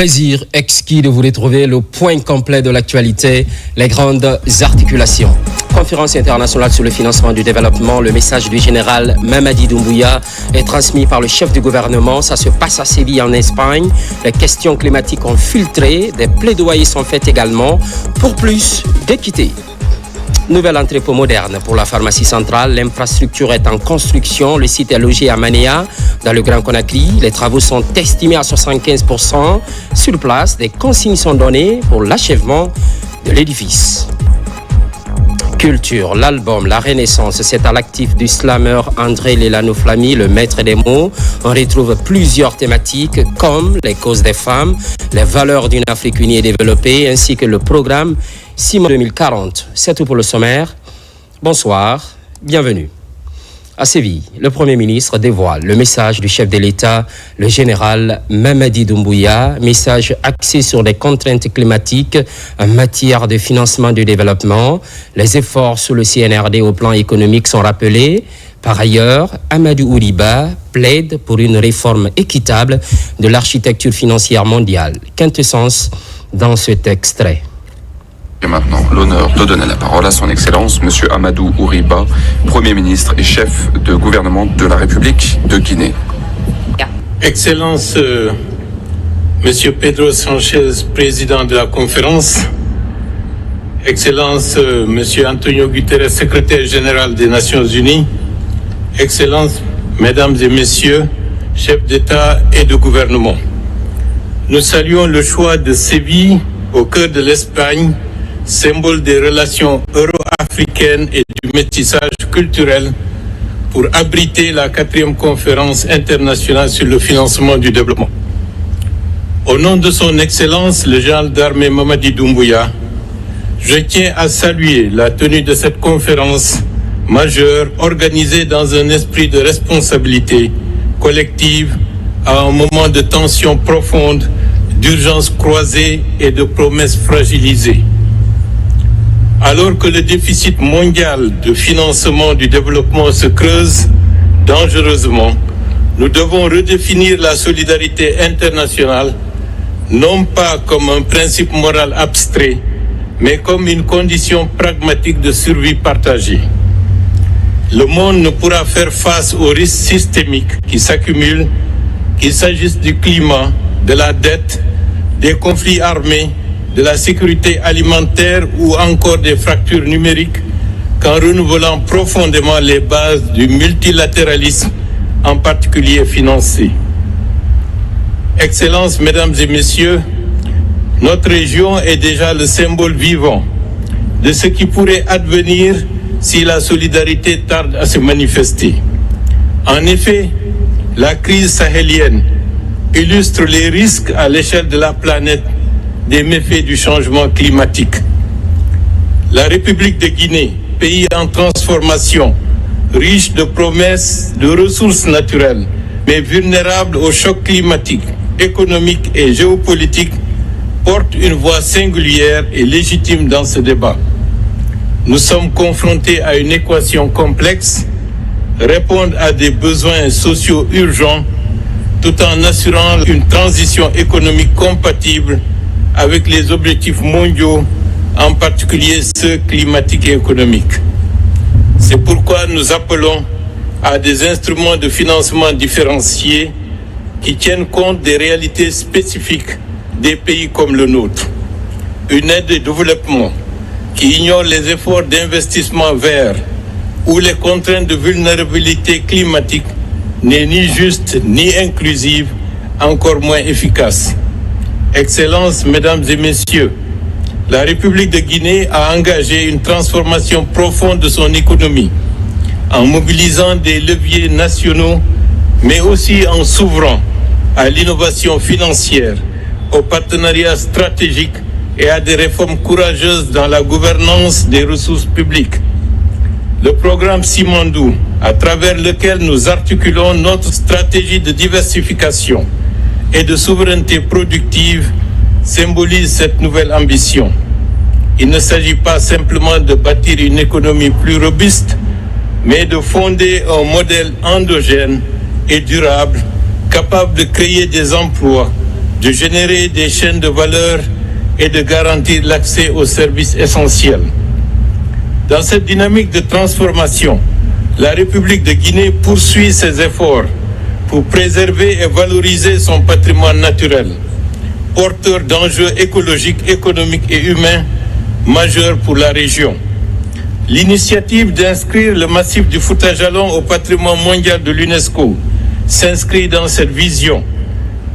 Plaisir exquis de vous retrouver, le point complet de l'actualité, les grandes articulations. Conférence internationale sur le financement du développement, le message du général Mamadi Doumbouya est transmis par le chef du gouvernement. Ça se passe à Séville en Espagne. Les questions climatiques ont filtré, des plaidoyers sont faits également pour plus d'équité. Nouvel entrepôt moderne pour la pharmacie centrale. L'infrastructure est en construction. Le site est logé à Manéa, dans le Grand Conakry. Les travaux sont estimés à 75%. Sur place, des consignes sont données pour l'achèvement de l'édifice. Culture, l'album La Renaissance, c'est à l'actif du slammer André Lelano-Flamy, le maître des mots. On retrouve plusieurs thématiques comme les causes des femmes, les valeurs d'une Afrique unie et développée, ainsi que le programme Simon 2040. C'est tout pour le sommaire. Bonsoir, bienvenue. À Séville, le Premier ministre dévoile le message du chef de l'État, le général Mamadi Doumbouya, message axé sur les contraintes climatiques en matière de financement du développement. Les efforts sur le CNRD au plan économique sont rappelés. Par ailleurs, Amadou Ouriba plaide pour une réforme équitable de l'architecture financière mondiale. Quintessence dans cet extrait. Et maintenant, l'honneur de donner la parole à son Excellence, M. Amadou Ouriba, Premier ministre et chef de gouvernement de la République de Guinée. Excellence, M. Pedro Sanchez, président de la conférence. Excellence, M. Antonio Guterres, secrétaire général des Nations Unies. Excellence, Mesdames et Messieurs, chefs d'État et de gouvernement. Nous saluons le choix de Séville, au cœur de l'Espagne, symbole des relations euro-africaines et du métissage culturel, pour abriter la 4e conférence internationale sur le financement du développement. Au nom de son Excellence, le général d'armée Mamadi Doumbouya, je tiens à saluer la tenue de cette conférence majeure organisée dans un esprit de responsabilité collective à un moment de tension profonde, d'urgence croisée et de promesses fragilisées. Alors que le déficit mondial de financement du développement se creuse dangereusement, nous devons redéfinir la solidarité internationale, non pas comme un principe moral abstrait, mais comme une condition pragmatique de survie partagée. Le monde ne pourra faire face aux risques systémiques qui s'accumulent, qu'il s'agisse du climat, de la dette, des conflits armés, de la sécurité alimentaire ou encore des fractures numériques, qu'en renouvelant profondément les bases du multilatéralisme, en particulier financier. Excellences, Mesdames et Messieurs, notre région est déjà le symbole vivant de ce qui pourrait advenir si la solidarité tarde à se manifester. En effet, la crise sahélienne illustre les risques à l'échelle de la planète des méfaits du changement climatique. La République de Guinée, pays en transformation, riche de promesses, de ressources naturelles, mais vulnérable aux chocs climatiques, économiques et géopolitiques, porte une voix singulière et légitime dans ce débat. Nous sommes confrontés à une équation complexe, répondre à des besoins sociaux urgents, tout en assurant une transition économique compatible avec les objectifs mondiaux, en particulier ceux climatiques et économiques. C'est pourquoi nous appelons à des instruments de financement différenciés qui tiennent compte des réalités spécifiques des pays comme le nôtre. Une aide de développement qui ignore les efforts d'investissement vert ou les contraintes de vulnérabilité climatique n'est ni juste ni inclusive, encore moins efficace. Excellences, Mesdames et Messieurs, la République de Guinée a engagé une transformation profonde de son économie en mobilisant des leviers nationaux, mais aussi en s'ouvrant à l'innovation financière, au partenariat stratégique et à des réformes courageuses dans la gouvernance des ressources publiques. Le programme Simandou, à travers lequel nous articulons notre stratégie de diversification et de souveraineté productive, symbolise cette nouvelle ambition. Il ne s'agit pas simplement de bâtir une économie plus robuste, mais de fonder un modèle endogène et durable, capable de créer des emplois, de générer des chaînes de valeur et de garantir l'accès aux services essentiels. Dans cette dynamique de transformation, la République de Guinée poursuit ses efforts pour préserver et valoriser son patrimoine naturel, porteur d'enjeux écologiques, économiques et humains majeurs pour la région. L'initiative d'inscrire le massif du Fouta Djallon au patrimoine mondial de l'UNESCO s'inscrit dans cette vision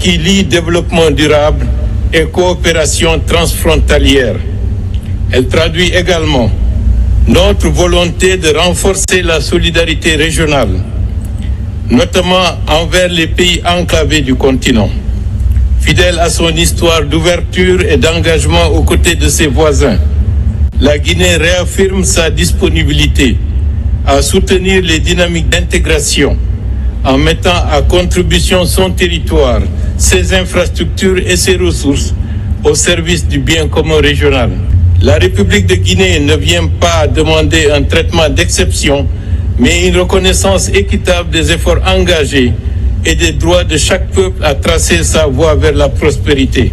qui lie développement durable et coopération transfrontalière. Elle traduit également notre volonté de renforcer la solidarité régionale, notamment envers les pays enclavés du continent. Fidèle à son histoire d'ouverture et d'engagement aux côtés de ses voisins, la Guinée réaffirme sa disponibilité à soutenir les dynamiques d'intégration en mettant à contribution son territoire, ses infrastructures et ses ressources au service du bien commun régional. La République de Guinée ne vient pas demander un traitement d'exception, mais une reconnaissance équitable des efforts engagés et des droits de chaque peuple à tracer sa voie vers la prospérité.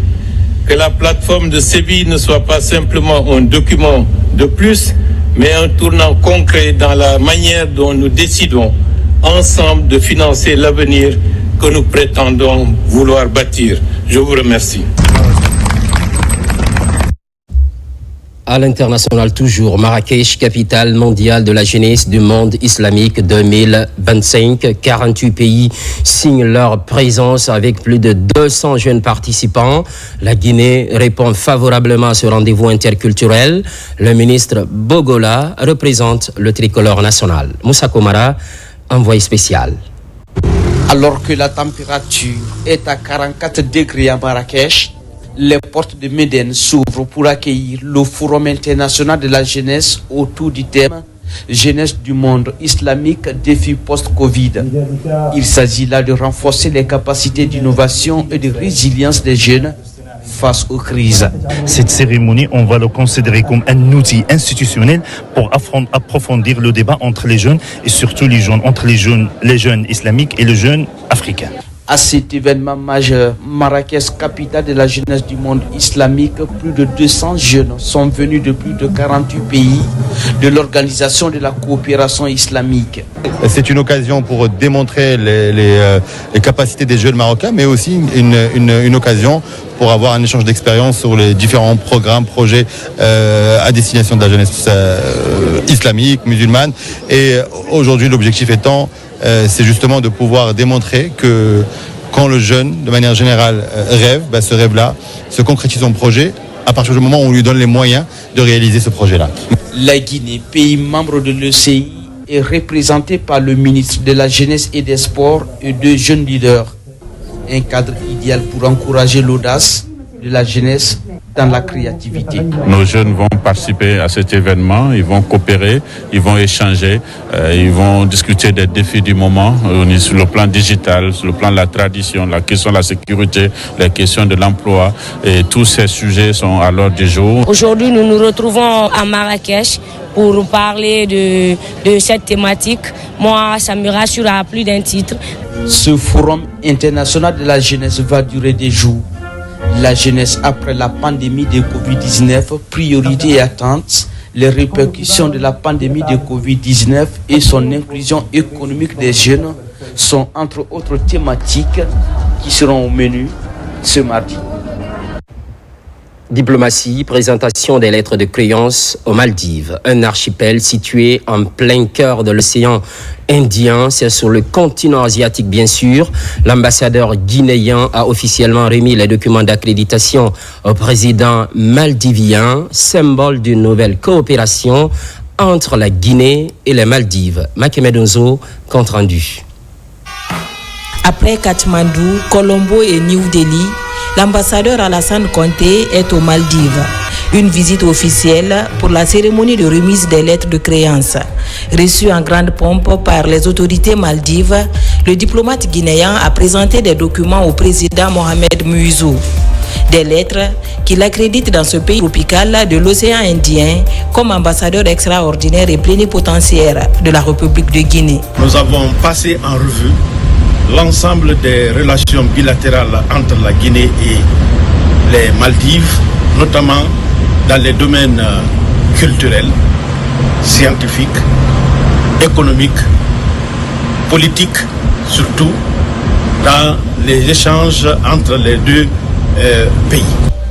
Que la plateforme de Séville ne soit pas simplement un document de plus, mais un tournant concret dans la manière dont nous décidons ensemble de financer l'avenir que nous prétendons vouloir bâtir. Je vous remercie. À l'international toujours, Marrakech, capitale mondiale de la jeunesse du monde islamique 2025. 48 pays signent leur présence avec plus de 200 jeunes participants. La Guinée répond favorablement à ce rendez-vous interculturel. Le ministre Bogola représente le tricolore national. Moussa Komara, envoyé spécial. Alors que la température est à 44 degrés à Marrakech, les portes de Médine s'ouvrent pour accueillir le Forum international de la jeunesse autour du thème « Jeunesse du monde islamique, défi post-Covid ». Il s'agit là de renforcer les capacités d'innovation et de résilience des jeunes face aux crises. Cette cérémonie, on va le considérer comme un outil institutionnel pour approfondir le débat entre les jeunes et surtout entre les jeunes islamiques et les jeunes africains. À cet événement majeur, Marrakech, capitale de la jeunesse du monde islamique, plus de 200 jeunes sont venus de plus de 48 pays de l'Organisation de la coopération islamique. C'est une occasion pour démontrer les capacités des jeunes marocains, mais aussi une occasion pour avoir un échange d'expériences sur les différents programmes, projets à destination de la jeunesse islamique, musulmane. Et aujourd'hui, l'objectif étant, c'est justement de pouvoir démontrer que quand le jeune, de manière générale, rêve, ce rêve-là se concrétise en projet à partir du moment où on lui donne les moyens de réaliser ce projet-là. La Guinée, pays membre de l'ECI, est représentée par le ministre de la Jeunesse et des Sports et deux jeunes leaders. Un cadre idéal pour encourager l'audace de la jeunesse dans la créativité. Nos jeunes vont participer à cet événement, ils vont coopérer, ils vont échanger, ils vont discuter des défis du moment sur le plan digital, sur le plan de la tradition, la question de la sécurité, les questions de l'emploi, et tous ces sujets sont à l'ordre du jour. Aujourd'hui, nous nous retrouvons à Marrakech pour parler de cette thématique. Moi, ça me rassure à plus d'un titre. Ce forum international de la jeunesse va durer des jours. La jeunesse après la pandémie de Covid-19, priorité et attente, les répercussions de la pandémie de Covid-19 et son inclusion économique des jeunes sont entre autres thématiques qui seront au menu ce mardi. Diplomatie, présentation des lettres de créance aux Maldives, un archipel situé en plein cœur de l'océan Indien, c'est sur le continent asiatique bien sûr. L'ambassadeur guinéen a officiellement remis les documents d'accréditation au président maldivien, symbole d'une nouvelle coopération entre la Guinée et les Maldives. Makemedonzo, compte rendu. Après Katmandou, Colombo et New Delhi, l'ambassadeur Alassane Conté est aux Maldives. Une visite officielle pour la cérémonie de remise des lettres de créance. Reçu en grande pompe par les autorités maldives, le diplomate guinéen a présenté des documents au président Mohamed Muizou. Des lettres qui l'accréditent dans ce pays tropical de l'océan Indien comme ambassadeur extraordinaire et plénipotentiaire de la République de Guinée. Nous avons passé en revue l'ensemble des relations bilatérales entre la Guinée et les Maldives, notamment dans les domaines culturels, scientifiques, économiques, politiques, surtout dans les échanges entre les deux pays.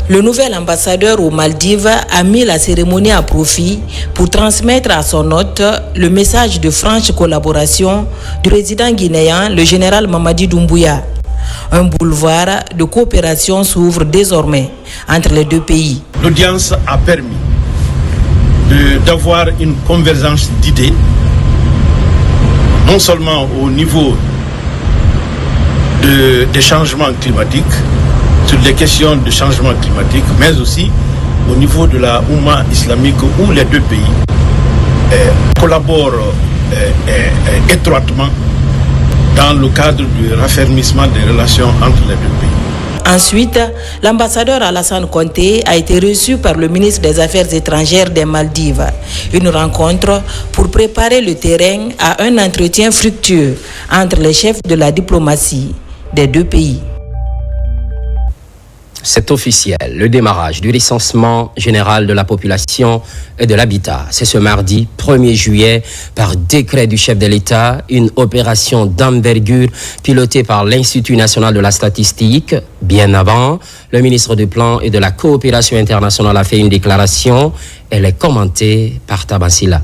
Le nouvel ambassadeur aux Maldives a mis la cérémonie à profit pour transmettre à son hôte le message de franche collaboration du président guinéen, le général Mamadi Doumbouya. Un boulevard de coopération s'ouvre désormais entre les deux pays. L'audience a permis d'avoir une convergence d'idées, non seulement au niveau des changements climatiques, sur les questions de changement climatique, mais aussi au niveau de la Oumma islamique où les deux pays collaborent étroitement dans le cadre du raffermissement des relations entre les deux pays. Ensuite, l'ambassadeur Alassane Conté a été reçu par le ministre des Affaires étrangères des Maldives. Une rencontre pour préparer le terrain à un entretien fructueux entre les chefs de la diplomatie des deux pays. C'est officiel, le démarrage du recensement général de la population et de l'habitat. C'est ce mardi 1er juillet, par décret du chef de l'État, une opération d'envergure pilotée par l'Institut national de la statistique. Bien avant, le ministre du Plan et de la Coopération internationale a fait une déclaration. Elle est commentée par Tabassila.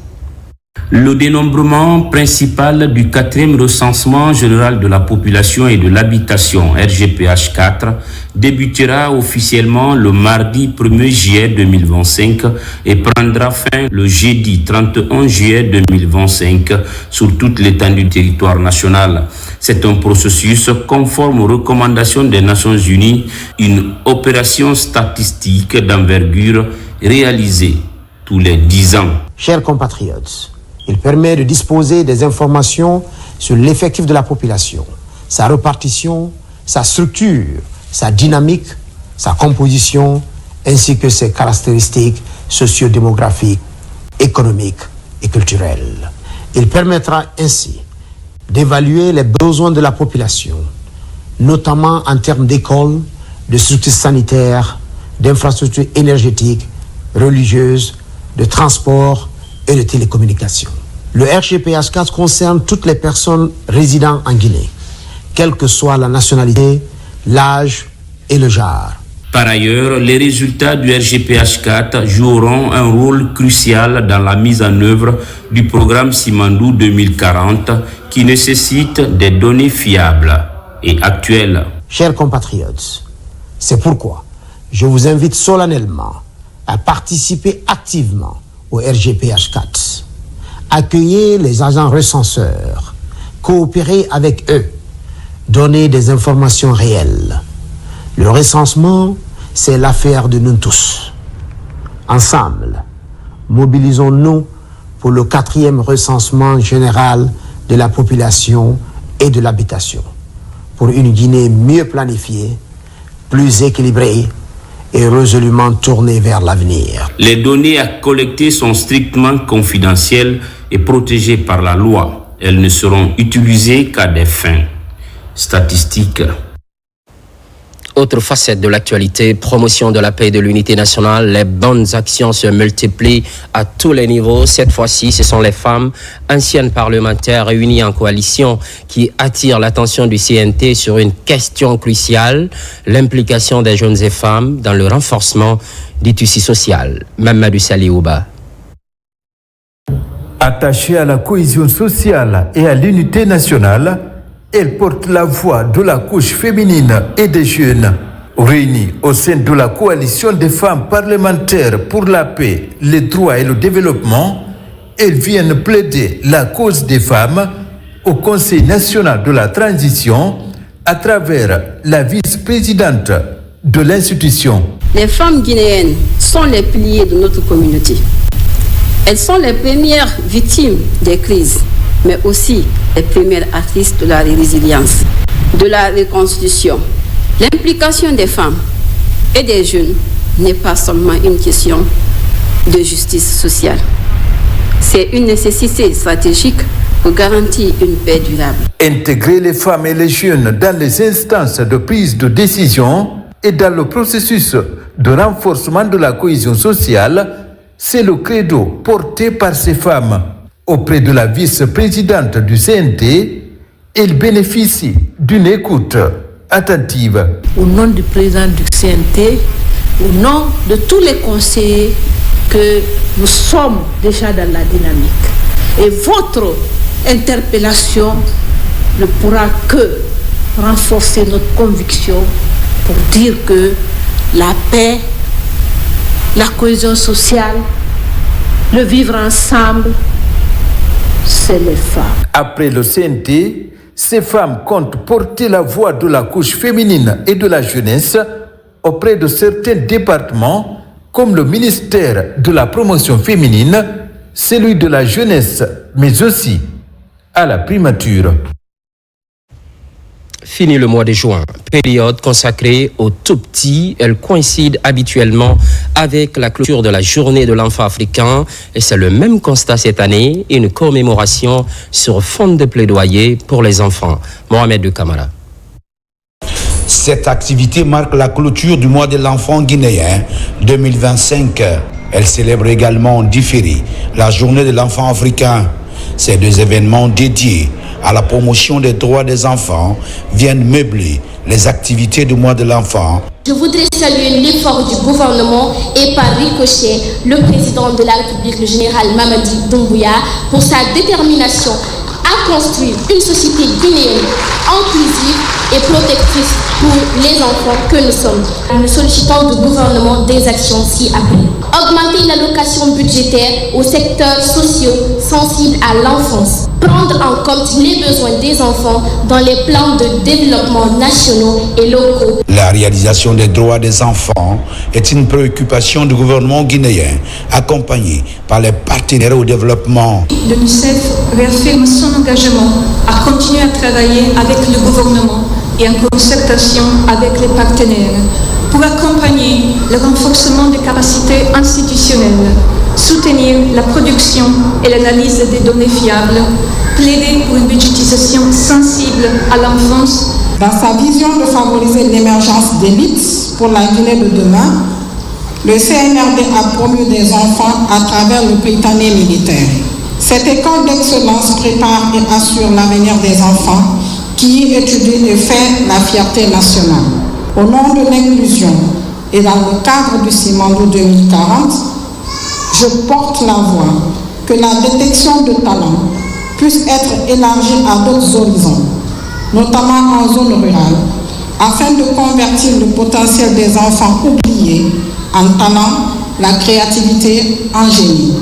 Le dénombrement principal du 4e recensement général de la population et de l'habitation, RGPH4, débutera officiellement le mardi 1er juillet 2025 et prendra fin le jeudi 31 juillet 2025 sur toute l'étendue du territoire national. C'est un processus conforme aux recommandations des Nations Unies, une opération statistique d'envergure réalisée tous les 10 ans. Chers compatriotes, il permet de disposer des informations sur l'effectif de la population, sa répartition, sa structure, sa dynamique, sa composition, ainsi que ses caractéristiques socio-démographiques, économiques et culturelles. Il permettra ainsi d'évaluer les besoins de la population, notamment en termes d'écoles, de structures sanitaires, d'infrastructures énergétiques, religieuses, de transport et de télécommunications. Le RGPH4 concerne toutes les personnes résidant en Guinée, quelle que soit la nationalité, l'âge et le genre. Par ailleurs, les résultats du RGPH4 joueront un rôle crucial dans la mise en œuvre du programme Simandou 2040 qui nécessite des données fiables et actuelles. Chers compatriotes, c'est pourquoi je vous invite solennellement à participer activement au RGPH4. Accueillez les agents recenseurs, coopérez avec eux, donnez des informations réelles. Le recensement, c'est l'affaire de nous tous. Ensemble, mobilisons-nous pour le 4e recensement général de la population et de l'habitation, pour une Guinée mieux planifiée, plus équilibrée et résolument tournée vers l'avenir. Les données à collecter sont strictement confidentielles et protégées par la loi. Elles ne seront utilisées qu'à des fins statistiques. Autre facette de l'actualité, promotion de la paix et de l'unité nationale, les bonnes actions se multiplient à tous les niveaux. Cette fois-ci, ce sont les femmes, anciennes parlementaires réunies en coalition, qui attirent l'attention du CNT sur une question cruciale, l'implication des jeunes et femmes dans le renforcement du tissu social. Mamadou Saliouba. Attachée à la cohésion sociale et à l'unité nationale, elle porte la voix de la couche féminine et des jeunes. Réunis au sein de la coalition des femmes parlementaires pour la paix, les droits et le développement, elles viennent plaider la cause des femmes au Conseil national de la transition à travers la vice-présidente de l'institution. Les femmes guinéennes sont les piliers de notre communauté. Elles sont les premières victimes des crises, mais aussi les premières actrices de la résilience, de la reconstruction. L'implication des femmes et des jeunes n'est pas seulement une question de justice sociale. C'est une nécessité stratégique pour garantir une paix durable. Intégrer les femmes et les jeunes dans les instances de prise de décision et dans le processus de renforcement de la cohésion sociale, c'est le credo porté par ces femmes. Auprès de la vice-présidente du CNT, il bénéficie d'une écoute attentive. Au nom du président du CNT, au nom de tous les conseillers, que nous sommes déjà dans la dynamique. Et votre interpellation ne pourra que renforcer notre conviction pour dire que la paix, la cohésion sociale, le vivre ensemble, c'est les femmes. Après le CNT, ces femmes comptent porter la voix de la couche féminine et de la jeunesse auprès de certains départements comme le ministère de la promotion féminine, celui de la jeunesse, mais aussi à la primature. Fini le mois de juin, période consacrée aux tout-petits. Elle coïncide habituellement avec la clôture de la journée de l'enfant africain. Et c'est le même constat cette année, une commémoration sur fond de plaidoyer pour les enfants. Mohamed de Kamara. Cette activité marque la clôture du mois de l'enfant guinéen 2025. Elle célèbre également en différé la journée de l'enfant africain. Ces deux événements dédiés à la promotion des droits des enfants viennent meubler les activités du mois de l'enfant. Je voudrais saluer l'effort du gouvernement et par ricochet le président de la République, le général Mamadi Doumbouya, pour sa détermination à construire une société guinéenne inclusive et protectrice pour les enfants que nous sommes. Nous sollicitons du gouvernement des actions ci-après. Augmenter l'allocation budgétaire aux secteurs sociaux sensibles à l'enfance. Prendre en compte les besoins des enfants dans les plans de développement nationaux et locaux. La réalisation des droits des enfants est une préoccupation du gouvernement guinéen, accompagné par les partenaires au développement. L'UNICEF réaffirme son engagement à continuer à travailler avec le gouvernement et en concertation avec les partenaires pour accompagner le renforcement des capacités institutionnelles, soutenir la production et l'analyse des données fiables, plaider pour une budgétisation sensible à l'enfance. Dans sa vision de favoriser l'émergence d'élites pour la Guinée de demain, le CNRD a promu des enfants à travers le Britannique militaire. Cette école d'excellence prépare et assure l'avenir des enfants qui y étudient et fait la fierté nationale. Au nom de l'inclusion et dans le cadre du Simandou 2040, je porte la voix que la détection de talents puisse être élargie à d'autres horizons, notamment en zone rurale, afin de convertir le potentiel des enfants oubliés en talent, la créativité en génie.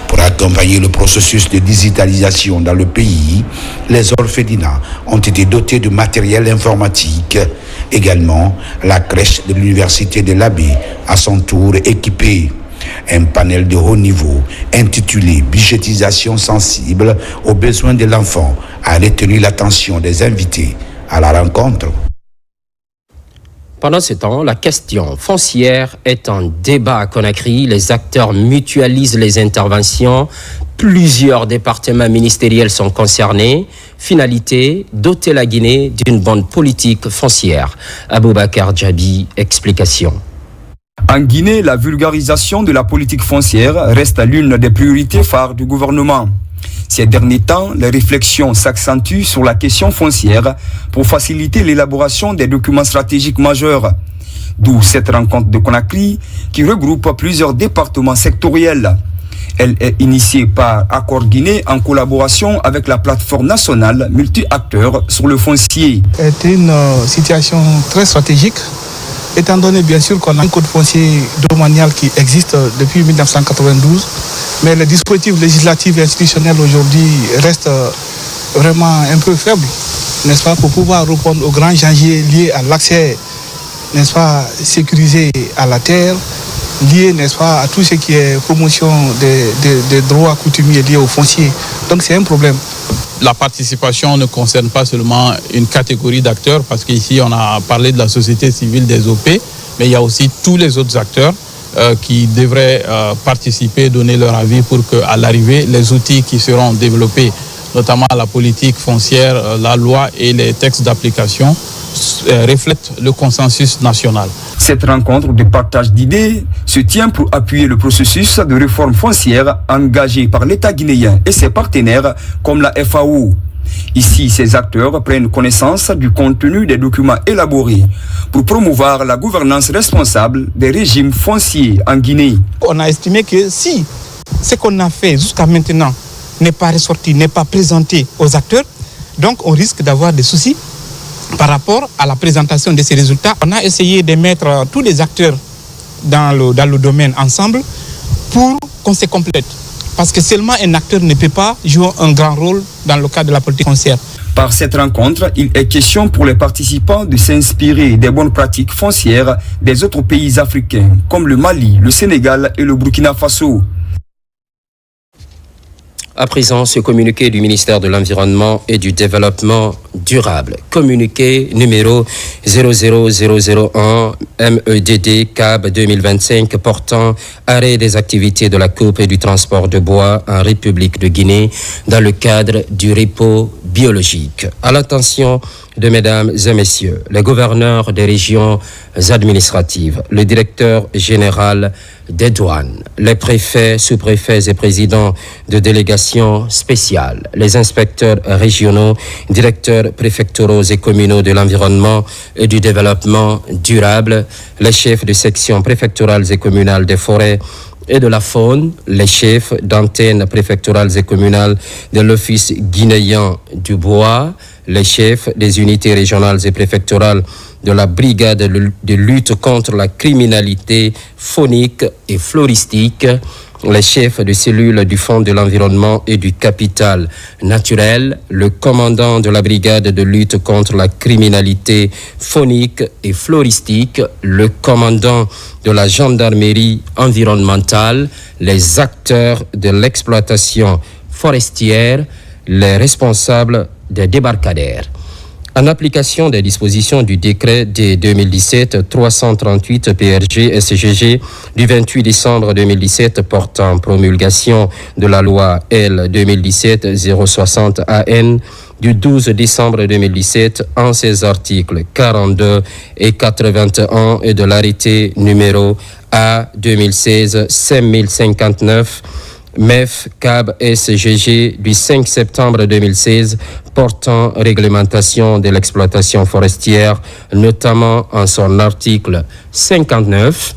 Pour accompagner le processus de digitalisation dans le pays, les orphelinats ont été dotés de matériel informatique. Également, la crèche de l'université de l'Abbé, à son tour équipée. Un panel de haut niveau intitulé « Budgétisation sensible aux besoins de l'enfant » a retenu l'attention des invités à la rencontre. Pendant ce temps, la question foncière est en débat à Conakry. Les acteurs mutualisent les interventions. Plusieurs départements ministériels sont concernés. Finalité, doter la Guinée d'une bonne politique foncière. Aboubakar Djabi, explication. En Guinée, la vulgarisation de la politique foncière reste l'une des priorités phares du gouvernement. Ces derniers temps, les réflexions s'accentuent sur la question foncière pour faciliter l'élaboration des documents stratégiques majeurs. D'où cette rencontre de Conakry qui regroupe plusieurs départements sectoriels. Elle est initiée par Accord Guinée en collaboration avec la plateforme nationale multi-acteurs sur le foncier. C'est une situation très stratégique, étant donné bien sûr qu'on a un code foncier domanial qui existe depuis 1992, mais le dispositif législatif et institutionnel aujourd'hui reste vraiment un peu faible, n'est-ce pas, pour pouvoir répondre aux grands enjeux liés à l'accès, n'est-ce pas, sécurisé à la terre, lié, n'est-ce pas, à tout ce qui est promotion des droits coutumiers liés au foncier. Donc c'est un problème. La participation ne concerne pas seulement une catégorie d'acteurs, parce qu'ici on a parlé de la société civile des OP, mais il y a aussi tous les autres acteurs qui devraient participer, donner leur avis pour qu'à l'arrivée, les outils qui seront développés notamment la politique foncière, la loi et les textes d'application, reflètent le consensus national. Cette rencontre de partage d'idées se tient pour appuyer le processus de réforme foncière engagé par l'État guinéen et ses partenaires comme la FAO. Ici, ces acteurs prennent connaissance du contenu des documents élaborés pour promouvoir la gouvernance responsable des régimes fonciers en Guinée. On a estimé que si ce qu'on a fait jusqu'à maintenant n'est pas ressorti, n'est pas présenté aux acteurs, donc on risque d'avoir des soucis par rapport à la présentation de ces résultats. On a essayé de mettre tous les acteurs dans le domaine ensemble pour qu'on se complète. Parce que seulement un acteur ne peut pas jouer un grand rôle dans le cadre de la politique foncière. Par cette rencontre, il est question pour les participants de s'inspirer des bonnes pratiques foncières des autres pays africains, comme le Mali, le Sénégal et le Burkina Faso. À présent, ce communiqué du ministère de l'Environnement et du Développement durable. Communiqué numéro 00001 MEDD CAB 2025 portant arrêt des activités de la coupe et du transport de bois en République de Guinée dans le cadre du repos biologique. À l'attention de mesdames et messieurs, les gouverneurs des régions administratives, le directeur général des douanes, les préfets, sous-préfets et présidents de délégations spéciales, les inspecteurs régionaux, directeurs préfectoraux et communaux de l'environnement et du développement durable, les chefs de section préfectorales et communales des forêts et de la faune, les chefs d'antennes préfectorales et communales de l'Office guinéen du bois, les chefs des unités régionales et préfectorales de la brigade de lutte contre la criminalité faunique et floristique, les chefs de cellules du Fonds de l'environnement et du capital naturel, le commandant de la brigade de lutte contre la criminalité faunique et floristique, le commandant de la gendarmerie environnementale, les acteurs de l'exploitation forestière, les responsables des débarcadères. En application des dispositions du décret de 2017-338 PRG SGG du 28 décembre 2017 portant promulgation de la loi L 2017-060 AN du 12 décembre 2017 en ses articles 42 et 81 et de l'arrêté numéro A 2016-5059 MEF CAB SGG du 5 septembre 2016 portant réglementation de l'exploitation forestière, notamment en son article 59,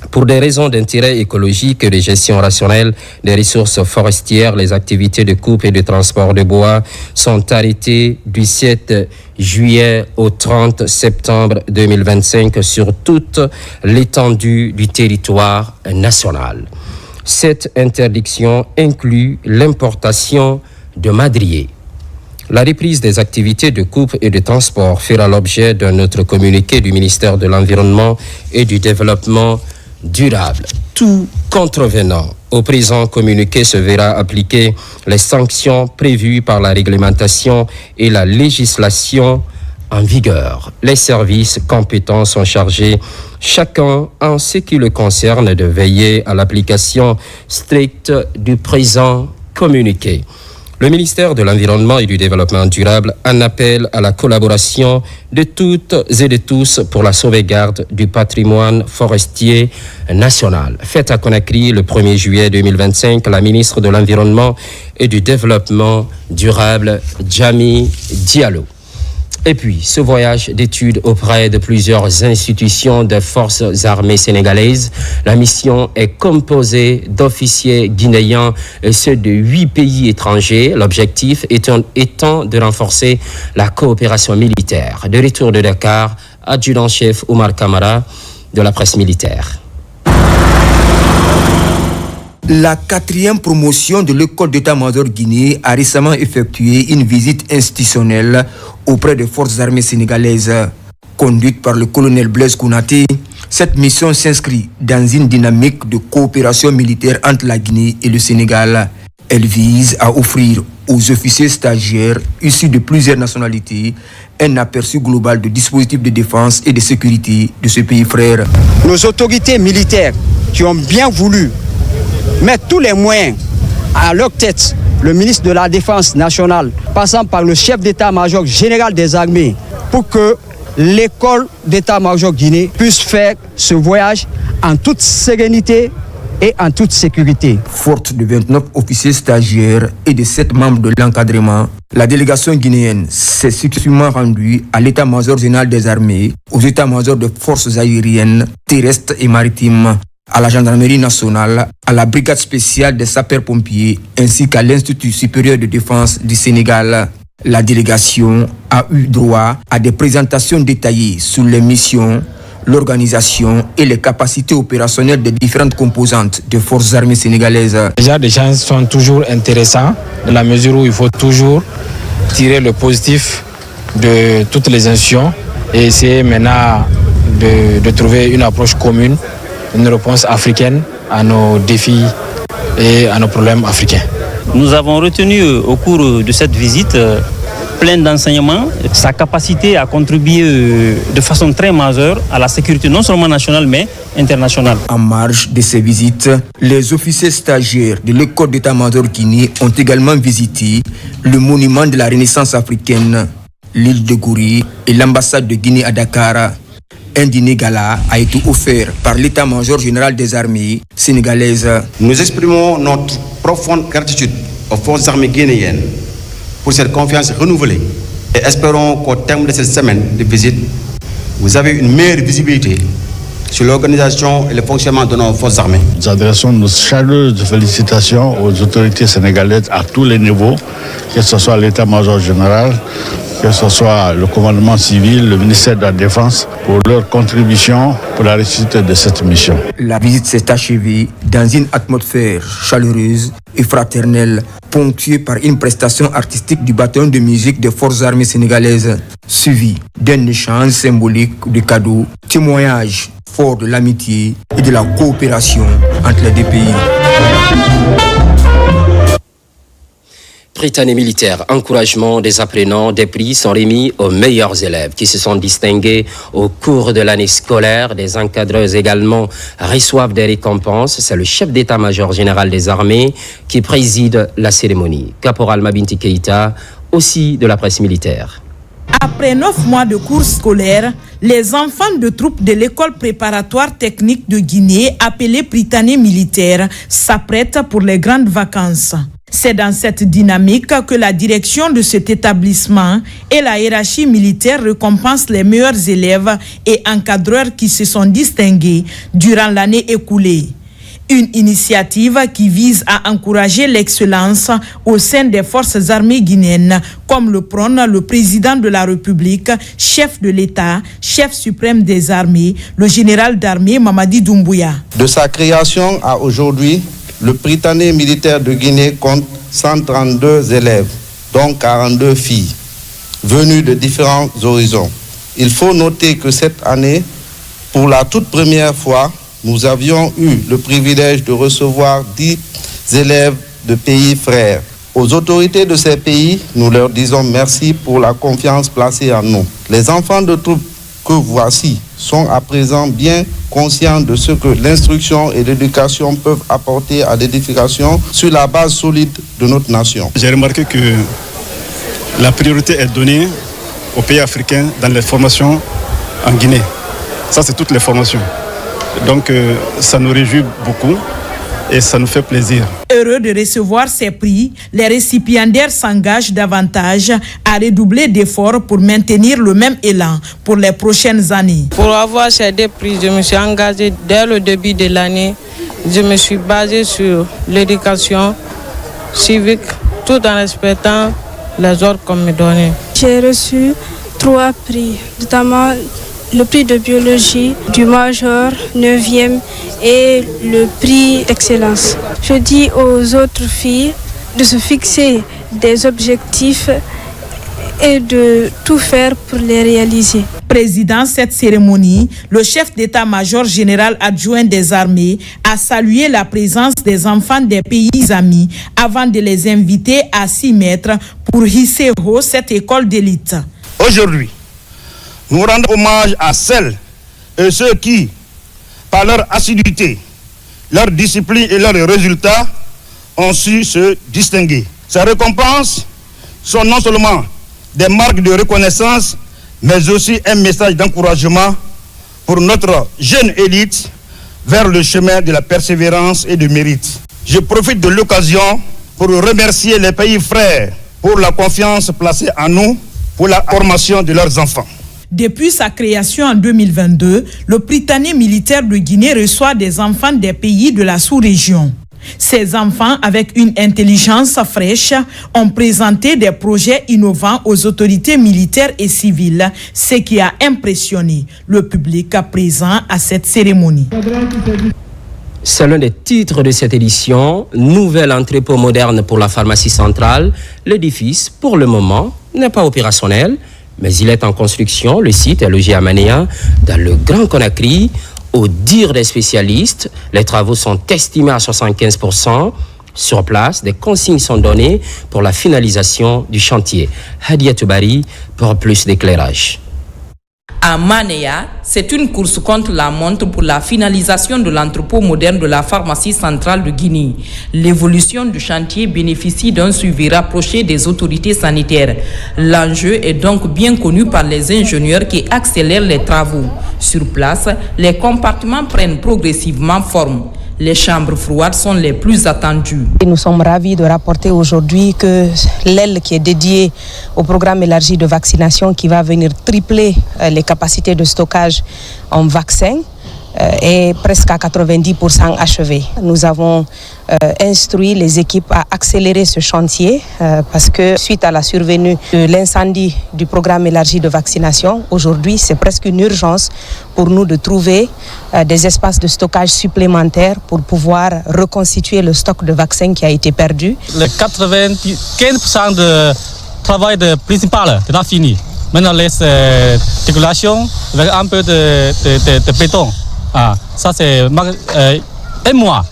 pour des raisons d'intérêt écologique et de gestion rationnelle des ressources forestières, les activités de coupe et de transport de bois sont arrêtées du 7 juillet au 30 septembre 2025 sur toute l'étendue du territoire national. Cette interdiction inclut l'importation de madriers. La reprise des activités de coupe et de transport fera l'objet d'un autre communiqué du ministère de l'Environnement et du Développement durable. Tout contrevenant au présent communiqué se verra appliquer les sanctions prévues par la réglementation et la législation en vigueur. Les services compétents sont chargés, chacun en ce qui le concerne, de veiller à l'application stricte du présent communiqué. Le ministère de l'Environnement et du Développement durable en appelle à la collaboration de toutes et de tous pour la sauvegarde du patrimoine forestier national. Faite à Conakry le 1er juillet 2025, la ministre de l'Environnement et du Développement durable, Djami Diallo. Et puis, ce voyage d'études auprès de plusieurs institutions des forces armées sénégalaises. La mission est composée d'officiers guinéens et ceux de 8 pays étrangers. L'objectif étant de renforcer la coopération militaire. De retour de Dakar, adjudant-chef Oumar Kamara de la presse militaire. La 4e promotion de l'école d'état-major Guinée a récemment effectué une visite institutionnelle auprès des forces armées sénégalaises. Conduite par le colonel Blaise Konaté, cette mission s'inscrit dans une dynamique de coopération militaire entre la Guinée et le Sénégal. Elle vise à offrir aux officiers stagiaires issus de plusieurs nationalités un aperçu global du dispositif de défense et de sécurité de ce pays frère. Nos autorités militaires qui ont bien voulu mettre tous les moyens à leur tête le ministre de la Défense nationale, passant par le chef d'état-major général des armées, pour que l'école d'état-major Guinée puisse faire ce voyage en toute sérénité et en toute sécurité. Forte de 29 officiers stagiaires et de 7 membres de l'encadrement, la délégation guinéenne s'est successivement rendue à l'état-major général des armées, aux états-majors des forces aériennes, terrestres et maritimes, à la gendarmerie nationale, à la brigade spéciale des sapeurs-pompiers, ainsi qu'à l'Institut supérieur de défense du Sénégal. La délégation a eu droit à des présentations détaillées sur les missions, l'organisation et les capacités opérationnelles des différentes composantes des forces armées sénégalaises. Déjà, les gens sont toujours intéressants, dans la mesure où il faut toujours tirer le positif de toutes les institutions et essayer maintenant de trouver une approche commune, une réponse africaine à nos défis et à nos problèmes africains. Nous avons retenu au cours de cette visite plein d'enseignements, sa capacité à contribuer de façon très majeure à la sécurité non seulement nationale mais internationale. En marge de ces visites, les officiers stagiaires de l'école d'état-major Guinée ont également visité le monument de la Renaissance africaine, l'île de Gouri et l'ambassade de Guinée à Dakar. Un dîner gala a été offert par l'état-major général des armées sénégalaises. Nous exprimons notre profonde gratitude aux forces armées guinéennes pour cette confiance renouvelée et espérons qu'au terme de cette semaine de visite, vous avez une meilleure visibilité sur l'organisation et le fonctionnement de nos forces armées. Nous adressons nos chaleureuses félicitations aux autorités sénégalaises à tous les niveaux, que ce soit l'état-major général, que ce soit le commandement civil, le ministère de la Défense, pour leur contribution pour la réussite de cette mission. La visite s'est achevée dans une atmosphère chaleureuse et fraternelle, ponctuée par une prestation artistique du bataillon de musique des forces armées sénégalaises, suivie d'un échange symbolique de cadeaux, témoignage fort de l'amitié et de la coopération entre les deux pays. Prytanée militaire, encouragement des apprenants, des prix sont remis aux meilleurs élèves qui se sont distingués au cours de l'année scolaire. Des encadreurs également reçoivent des récompenses. C'est le chef d'état-major général des armées qui préside la cérémonie. Caporal Mabinti Keïta, aussi de la presse militaire. Après 9 mois de cours scolaires, les enfants de troupes de l'école préparatoire technique de Guinée, appelée Prytanée militaire, s'apprêtent pour les grandes vacances. C'est dans cette dynamique que la direction de cet établissement et la hiérarchie militaire récompensent les meilleurs élèves et encadreurs qui se sont distingués durant l'année écoulée. Une initiative qui vise à encourager l'excellence au sein des forces armées guinéennes, comme le prône le président de la République, chef de l'État, chef suprême des armées, le général d'armée Mamadi Doumbouya. De sa création à aujourd'hui, le Prytanée militaire de Guinée compte 132 élèves, dont 42 filles, venues de différents horizons. Il faut noter que cette année, pour la toute première fois, nous avions eu le privilège de recevoir 10 élèves de pays frères. Aux autorités de ces pays, nous leur disons merci pour la confiance placée en nous. Les enfants de troupes que voici sont à présent bien conscients de ce que l'instruction et l'éducation peuvent apporter à l'édification sur la base solide de notre nation. J'ai remarqué que la priorité est donnée aux pays africains dans les formations en Guinée. Ça, c'est toutes les formations. Donc, ça nous réjouit beaucoup et ça nous fait plaisir. Heureux de recevoir ces prix, les récipiendaires s'engagent davantage à redoubler d'efforts pour maintenir le même élan pour les prochaines années. Pour avoir ces 2 prix, je me suis engagé dès le début de l'année. Je me suis basé sur l'éducation civique tout en respectant les ordres qu'on me donnait. J'ai reçu 3 prix, notamment le prix de biologie du major 9e et le prix d'excellence. Je dis aux autres filles de se fixer des objectifs et de tout faire pour les réaliser. Président cette cérémonie, le chef d'état-major général adjoint des armées a salué la présence des enfants des pays amis avant de les inviter à s'y mettre pour hisser haut cette école d'élite. Aujourd'hui, nous rendons hommage à celles et ceux qui, par leur assiduité, leur discipline et leurs résultats, ont su se distinguer. Ces récompenses sont non seulement des marques de reconnaissance, mais aussi un message d'encouragement pour notre jeune élite vers le chemin de la persévérance et du mérite. Je profite de l'occasion pour remercier les pays frères pour la confiance placée en nous pour la formation de leurs enfants. Depuis sa création en 2022, le Prytanée militaire de Guinée reçoit des enfants des pays de la sous-région. Ces enfants, avec une intelligence fraîche, ont présenté des projets innovants aux autorités militaires et civiles, ce qui a impressionné le public présent à cette cérémonie. C'est l'un des titres de cette édition. Nouvel entrepôt moderne pour la pharmacie centrale. L'édifice, pour le moment, n'est pas opérationnel, mais il est en construction. Le site est logé à Manéa, dans le Grand Conakry. Au dire des spécialistes, les travaux sont estimés à 75%. Sur place, des consignes sont données pour la finalisation du chantier. Hadia Toubari pour plus d'éclairage. À Manéa, c'est une course contre la montre pour la finalisation de l'entrepôt moderne de la pharmacie centrale de Guinée. L'évolution du chantier bénéficie d'un suivi rapproché des autorités sanitaires. L'enjeu est donc bien connu par les ingénieurs qui accélèrent les travaux. Sur place, les compartiments prennent progressivement forme. Les chambres froides sont les plus attendues. Nous sommes ravis de rapporter aujourd'hui que l'aile qui est dédiée au programme élargi de vaccination qui va venir tripler les capacités de stockage en vaccins est presque à 90% achevée. Nous avons instruit les équipes à accélérer ce chantier parce que suite à la survenue de l'incendie du programme élargi de vaccination, aujourd'hui c'est presque une urgence pour nous de trouver des espaces de stockage supplémentaires pour pouvoir reconstituer le stock de vaccins qui a été perdu. Le 95% de travail principal est fini. Maintenant les articulations avec un peu de béton. Ça c'est un mois,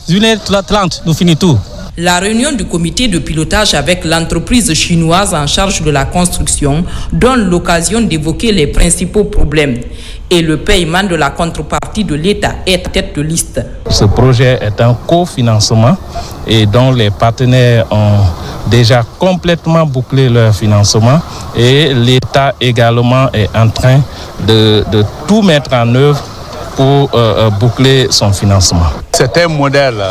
journée 30, nous finissons tout. La réunion du comité de pilotage avec l'entreprise chinoise en charge de la construction donne l'occasion d'évoquer les principaux problèmes. Et le paiement de la contrepartie de l'État est tête de liste. Ce projet est un cofinancement et dont les partenaires ont déjà complètement bouclé leur financement et l'État également est en train de tout mettre en œuvre pour boucler son financement. C'est un modèle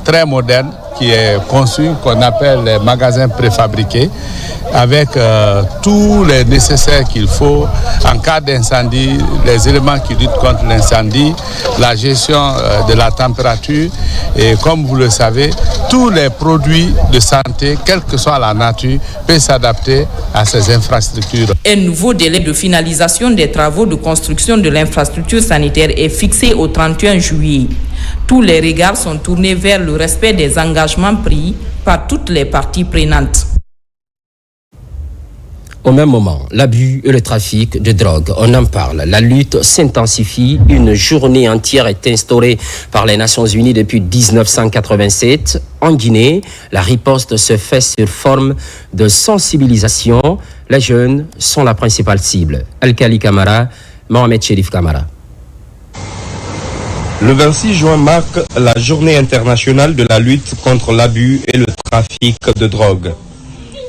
très moderne qui est conçu, qu'on appelle les magasins préfabriqués, avec tous les nécessaires qu'il faut en cas d'incendie, les éléments qui luttent contre l'incendie, la gestion de la température et comme vous le savez, tous les produits de santé, quelle que soit la nature, peuvent s'adapter à ces infrastructures. Un nouveau délai de finalisation des travaux de construction de l'infrastructure sanitaire est fixé au 31 juillet. Tous les regards sont tournés vers le respect des engagements pris par toutes les parties prenantes. Au même moment, l'abus et le trafic de drogue, on en parle. La lutte s'intensifie. Une journée entière est instaurée par les Nations Unies depuis 1987. En Guinée, la riposte se fait sur forme de sensibilisation. Les jeunes sont la principale cible. Al-Khali Kamara, Mohamed Cherif Kamara. Le 26 juin marque la journée internationale de la lutte contre l'abus et le trafic de drogue.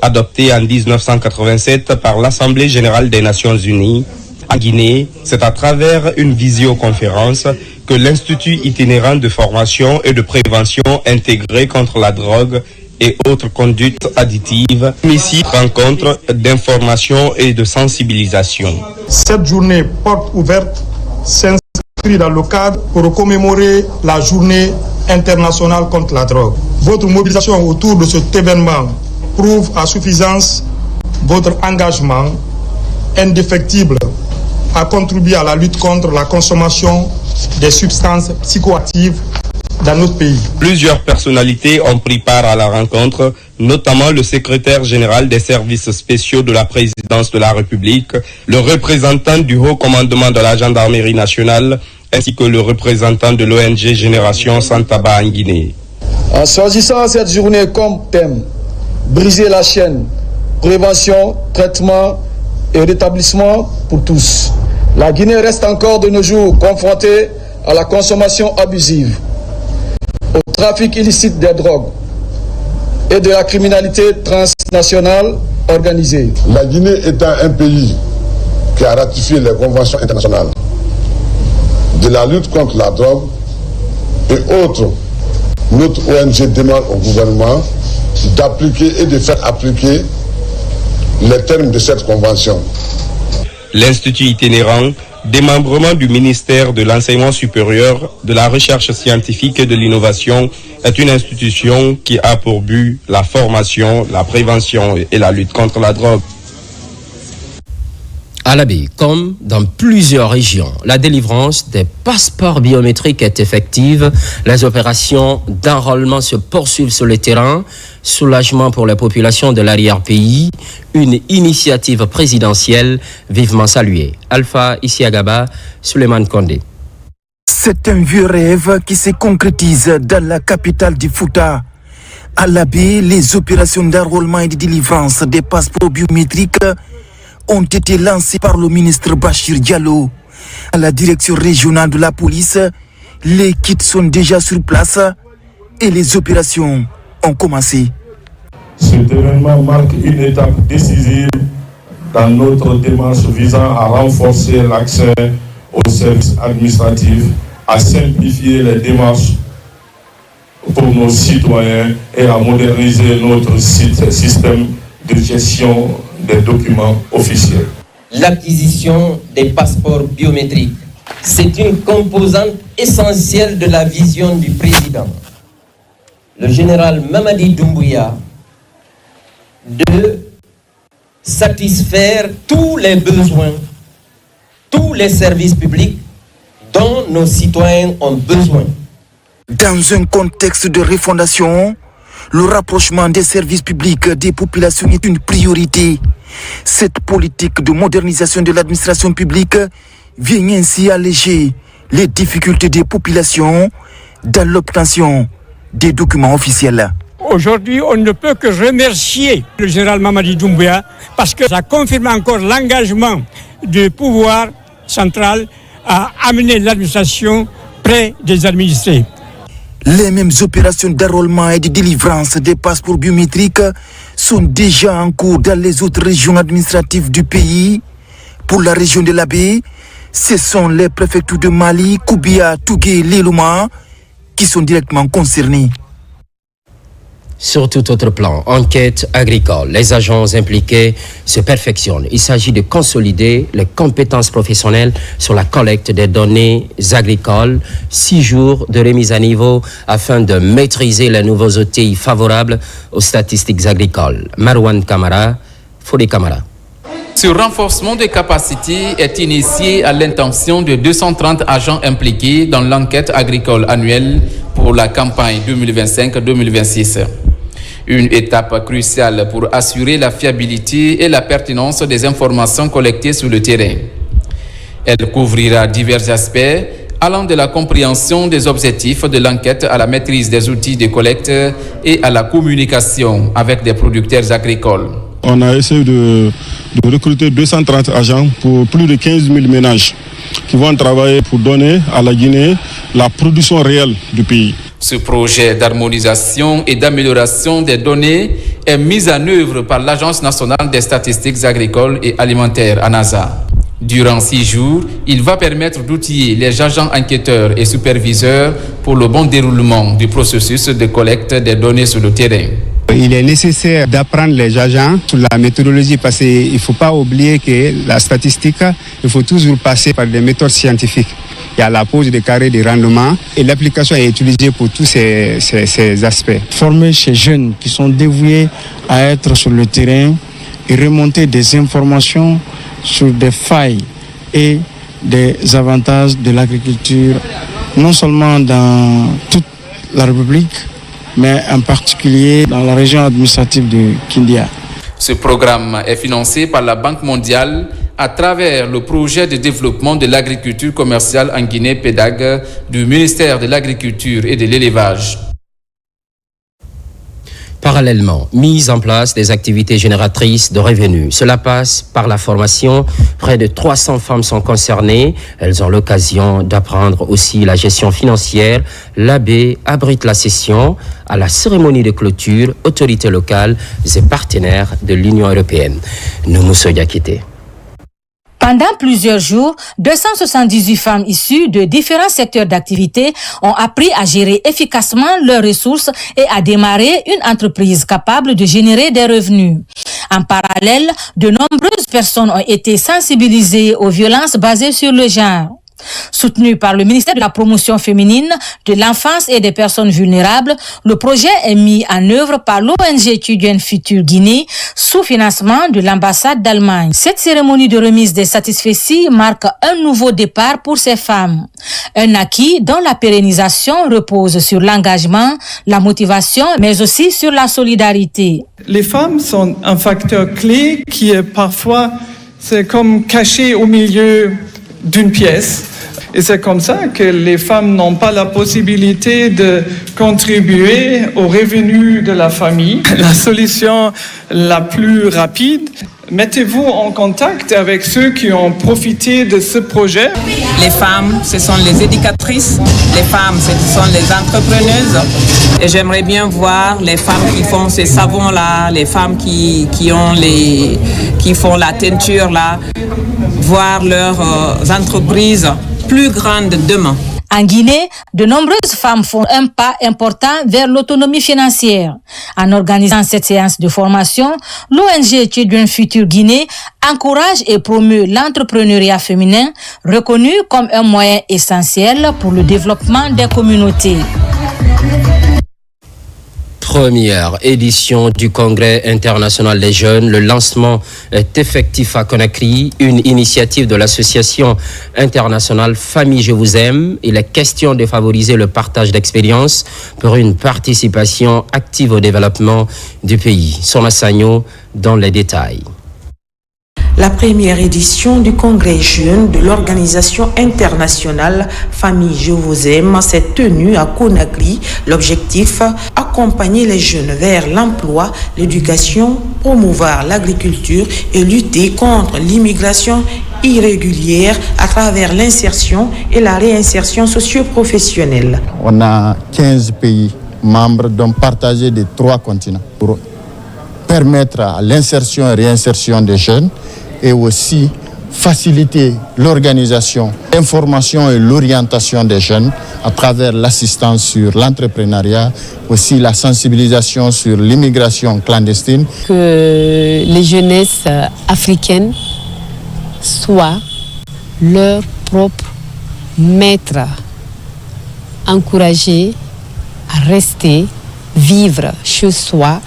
Adoptée en 1987 par l'Assemblée générale des Nations Unies, en Guinée, c'est à travers une visioconférence que l'Institut itinérant de formation et de prévention intégré contre la drogue et autres conduites additives, ici rencontre d'information et de sensibilisation. Cette journée porte ouverte s'inscrit dans le cadre pour commémorer la journée internationale contre la drogue. Votre mobilisation autour de cet événement prouve à suffisance votre engagement indéfectible à contribuer à la lutte contre la consommation des substances psychoactives dans notre pays. Plusieurs personnalités ont pris part à la rencontre, notamment le secrétaire général des services spéciaux de la présidence de la République, le représentant du haut commandement de la gendarmerie nationale, ainsi que le représentant de l'ONG Génération Sans Tabac en Guinée. En choisissant cette journée comme thème, briser la chaîne, prévention, traitement et rétablissement pour tous. La Guinée reste encore de nos jours confrontée à la consommation abusive, au trafic illicite des drogues, et de la criminalité transnationale organisée. La Guinée étant un pays qui a ratifié les conventions internationales de la lutte contre la drogue et autres, notre ONG demande au gouvernement d'appliquer et de faire appliquer les termes de cette convention. L'Institut itinérant, démembrement du ministère de l'Enseignement supérieur, de la Recherche scientifique et de l'Innovation, est une institution qui a pour but la formation, la prévention et la lutte contre la drogue. À la baie, comme dans plusieurs régions, la délivrance des passeports biométriques est effective. Les opérations d'enrôlement se poursuivent sur le terrain. Soulagement pour les populations de l'arrière-pays. Une initiative présidentielle vivement saluée. Alpha Isiagaba, Suleiman Kondé. C'est un vieux rêve qui se concrétise dans la capitale du Fouta. À la baie, les opérations d'enrôlement et de délivrance des passeports biométriques ont été lancés par le ministre Bachir Diallo. À la direction régionale de la police, les kits sont déjà sur place et les opérations ont commencé. Cet événement marque une étape décisive dans notre démarche visant à renforcer l'accès aux services administratifs, à simplifier les démarches pour nos citoyens et à moderniser notre système de gestion des documents officiels. L'acquisition des passeports biométriques, c'est une composante essentielle de la vision du président, le général Mamadi Doumbouya, de satisfaire tous les besoins, tous les services publics dont nos citoyens ont besoin. Dans un contexte de refondation, le rapprochement des services publics des populations est une priorité. Cette politique de modernisation de l'administration publique vient ainsi alléger les difficultés des populations dans l'obtention des documents officiels. Aujourd'hui, on ne peut que remercier le général Mamadi Doumbouya parce que ça confirme encore l'engagement du pouvoir central à amener l'administration près des administrés. Les mêmes opérations d'enrôlement et de délivrance des passeports biométriques sont déjà en cours dans les autres régions administratives du pays. Pour la région de la baie, ce sont les préfectures de Mali, Koubia, Tougué et Leloma qui sont directement concernés. Sur tout autre plan, enquête agricole, les agents impliqués se perfectionnent. Il s'agit de consolider les compétences professionnelles sur la collecte des données agricoles. 6 jours de remise à niveau afin de maîtriser les nouveaux outils favorables aux statistiques agricoles. Marwan Kamara, Fodé Kamara. Ce renforcement des capacités est initié à l'intention de 230 agents impliqués dans l'enquête agricole annuelle pour la campagne 2025-2026. Une étape cruciale pour assurer la fiabilité et la pertinence des informations collectées sur le terrain. Elle couvrira divers aspects allant de la compréhension des objectifs de l'enquête à la maîtrise des outils de collecte et à la communication avec des producteurs agricoles. On a essayé de recruter 230 agents pour plus de 15 000 ménages qui vont travailler pour donner à la Guinée la production réelle du pays. Ce projet d'harmonisation et d'amélioration des données est mis en œuvre par l'Agence nationale des statistiques agricoles et alimentaires, ANASA. Durant 6 jours, il va permettre d'outiller les agents enquêteurs et superviseurs pour le bon déroulement du processus de collecte des données sur le terrain. Il est nécessaire d'apprendre les agents sur la méthodologie parce qu'il ne faut pas oublier que la statistique, il faut toujours passer par des méthodes scientifiques. Il y a la pose des carrés de rendement et l'application est utilisée pour tous ces aspects. Former ces jeunes qui sont dévoués à être sur le terrain et remonter des informations sur des failles et des avantages de l'agriculture, non seulement dans toute la République, mais en particulier dans la région administrative de Kindia. Ce programme est financé par la Banque mondiale à travers le projet de développement de l'agriculture commerciale en Guinée, PEDAG, du ministère de l'Agriculture et de l'Élevage. Parallèlement, mise en place des activités génératrices de revenus. Cela passe par la formation. Près de 300 femmes sont concernées. Elles ont l'occasion d'apprendre aussi la gestion financière. L'AB abrite la session à la cérémonie de clôture, autorités locales et partenaires de l'Union européenne. Noumousso Diakité. Pendant plusieurs jours, 278 femmes issues de différents secteurs d'activité ont appris à gérer efficacement leurs ressources et à démarrer une entreprise capable de générer des revenus. En parallèle, de nombreuses personnes ont été sensibilisées aux violences basées sur le genre. Soutenu par le ministère de la Promotion féminine, de l'enfance et des personnes vulnérables, le projet est mis en œuvre par l'ONG étudiante Futur Guinée sous financement de l'ambassade d'Allemagne. Cette cérémonie de remise des satisfecits marque un nouveau départ pour ces femmes. Un acquis dont la pérennisation repose sur l'engagement, la motivation, mais aussi sur la solidarité. Les femmes sont un facteur clé qui est parfois, c'est comme caché au milieu d'une pièce. Et c'est comme ça que les femmes n'ont pas la possibilité de contribuer aux revenus de la famille. La solution la plus rapide, mettez-vous en contact avec ceux qui ont profité de ce projet. Les femmes, ce sont les éducatrices. Les femmes, ce sont les entrepreneuses. Et j'aimerais bien voir les femmes qui font ces savons-là, les femmes qui font la teinture là, voir leurs entreprises plus grandes demain. En Guinée, de nombreuses femmes font un pas important vers l'autonomie financière. En organisant cette séance de formation, l'ONG étudiante Futur Guinée encourage et promeut l'entrepreneuriat féminin, reconnu comme un moyen essentiel pour le développement des communautés. Première édition du Congrès international des jeunes. Le lancement est effectif à Conakry, une initiative de l'association internationale Famille Je Vous Aime. Il est question de favoriser le partage d'expériences pour une participation active au développement du pays. Sona Sagno dans les détails. La première édition du Congrès jeune de l'organisation internationale Famille Je Vous Aime s'est tenue à Conakry. L'objectif, accompagner les jeunes vers l'emploi, l'éducation, promouvoir l'agriculture et lutter contre l'immigration irrégulière à travers l'insertion et la réinsertion socio-professionnelle. On a 15 pays membres dont partagés des 3 continents pour permettre à l'insertion et réinsertion des jeunes et aussi faciliter l'organisation, l'information et l'orientation des jeunes à travers l'assistance sur l'entrepreneuriat, aussi la sensibilisation sur l'immigration clandestine. Que les jeunesses africaines soient leurs propres maîtres, encouragées à rester, vivre chez soi,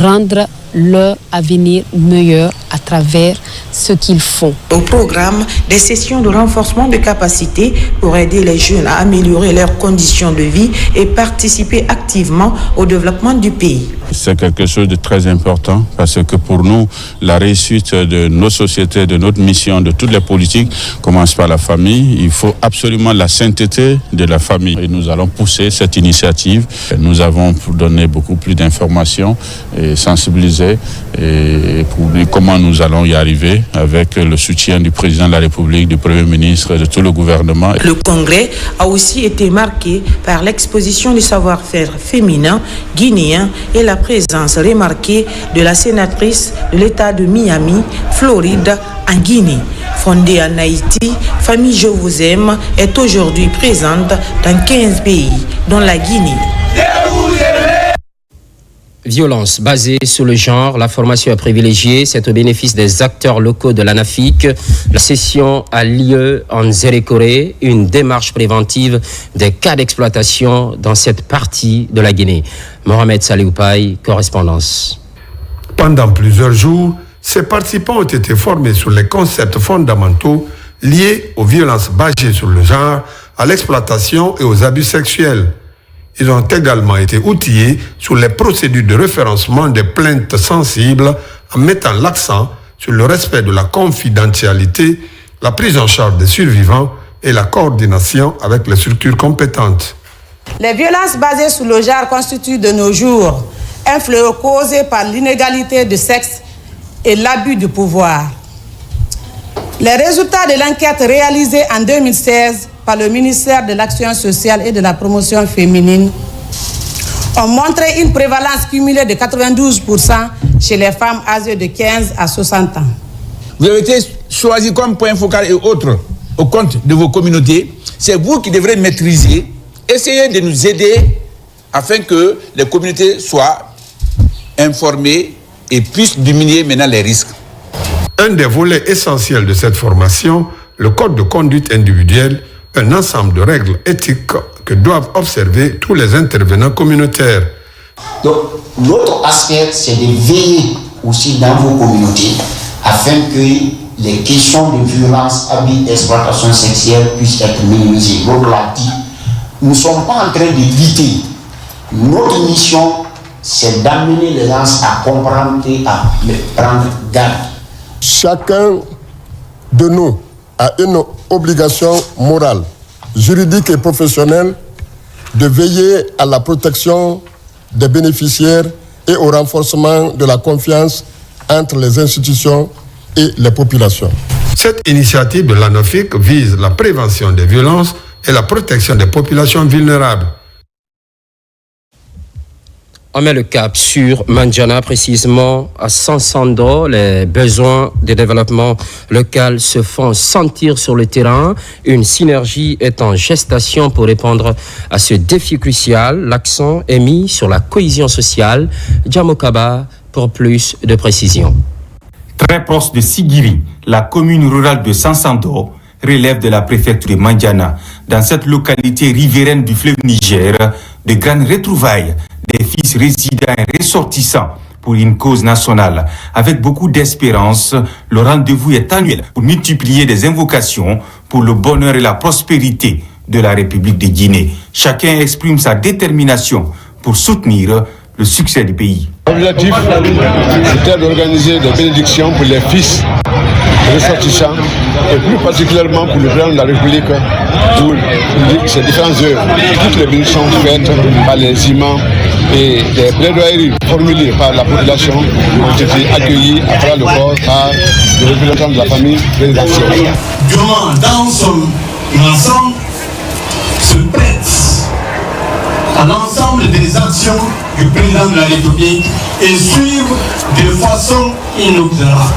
rendre leur avenir meilleur à travers ce qu'ils font. Au programme, des sessions de renforcement de capacités pour aider les jeunes à améliorer leurs conditions de vie et participer activement au développement du pays. C'est quelque chose de très important parce que pour nous, la réussite de nos sociétés, de notre mission, de toutes les politiques commence par la famille. Il faut absolument la sainteté de la famille. Et nous allons pousser cette initiative. Nous avons donné beaucoup plus d'informations et sensibiliser et pour comment nous allons y arriver avec le soutien du président de la République, du Premier ministre, de tout le gouvernement. Le congrès a aussi été marqué par l'exposition du savoir-faire féminin guinéen et la présence remarquée de la sénatrice de l'État de Miami, Floride, en Guinée. Fondée en Haïti, Famille Je Vous Aime est aujourd'hui présente dans 15 pays, dont la Guinée. Violence basée sur le genre, la formation est privilégiée, c'est au bénéfice des acteurs locaux de l'ANAFIC. La session a lieu en Zérékoré, une démarche préventive des cas d'exploitation dans cette partie de la Guinée. Mohamed Salioupaï, correspondance. Pendant plusieurs jours, ces participants ont été formés sur les concepts fondamentaux liés aux violences basées sur le genre, à l'exploitation et aux abus sexuels. Ils ont également été outillés sur les procédures de référencement des plaintes sensibles en mettant l'accent sur le respect de la confidentialité, la prise en charge des survivants et la coordination avec les structures compétentes. Les violences basées sur le genre constituent de nos jours un fléau causé par l'inégalité de sexe et l'abus du pouvoir. Les résultats de l'enquête réalisée en 2016 par le ministère de l'Action sociale et de la promotion féminine ont montré une prévalence cumulée de 92% chez les femmes âgées de 15 à 60 ans. Vous avez été choisi comme point focal et autres au compte de vos communautés. C'est vous qui devrez maîtriser, essayer de nous aider afin que les communautés soient informées et puissent diminuer maintenant les risques. Un des volets essentiels de cette formation, le code de conduite individuelle, un ensemble de règles éthiques que doivent observer tous les intervenants communautaires. Donc, l'autre aspect, c'est de veiller aussi dans vos communautés afin que les questions de violence, abus, exploitation sexuelle puissent être minimisées. L'autre l'a dit, nous ne sommes pas en train de lutter. Notre mission, c'est d'amener les gens à comprendre et à prendre garde. Chacun de nous a une obligation morale, juridique et professionnelle de veiller à la protection des bénéficiaires et au renforcement de la confiance entre les institutions et les populations. Cette initiative de l'ANOFIC vise la prévention des violences et la protection des populations vulnérables. On met le cap sur Mandiana, précisément à Sansando. Les besoins de développement local se font sentir sur le terrain. Une synergie est en gestation pour répondre à ce défi crucial. L'accent est mis sur la cohésion sociale. Djamokaba pour plus de précision. Très proche de Sigiri, la commune rurale de Sansando relève de la préfecture de Mandiana. Dans cette localité riveraine du fleuve Niger, de grandes retrouvailles des fils résidents et ressortissants pour une cause nationale. Avec beaucoup d'espérance, le rendez-vous est annuel pour multiplier des invocations pour le bonheur et la prospérité de la République de Guinée. Chacun exprime sa détermination pour soutenir le succès du pays. L'objectif était d'organiser des bénédictions pour les fils ressortissants et plus particulièrement pour le président de la République pour ses différentes œuvres. Toutes les bénédictions faites par les imams et des plaidoyeries formulées par la population ont été accueillies à travers le corps par les représentants de la famille présidentielle. Durant dans son ensemble se prête à l'ensemble des actions du président de la République et suivre de façon inobérable,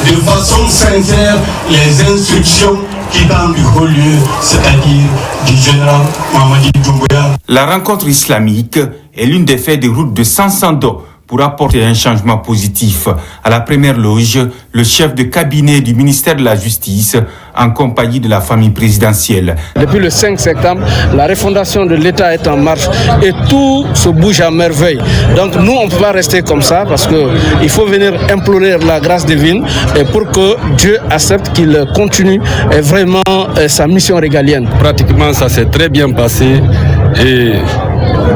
de façon sincère, les instructions qui parlent du haut lieu, c'est-à-dire du général Mamadi Doumbouya. La rencontre islamique est l'une des feuilles de route de Sansando pour apporter un changement positif. À la première loge, le chef de cabinet du ministère de la Justice, en compagnie de la famille présidentielle. Depuis le 5 septembre, la refondation de l'État est en marche et tout se bouge à merveille. Donc nous, on ne peut pas rester comme ça parce qu'il faut venir implorer la grâce divine et pour que Dieu accepte qu'il continue vraiment sa mission régalienne. Pratiquement, ça s'est très bien passé et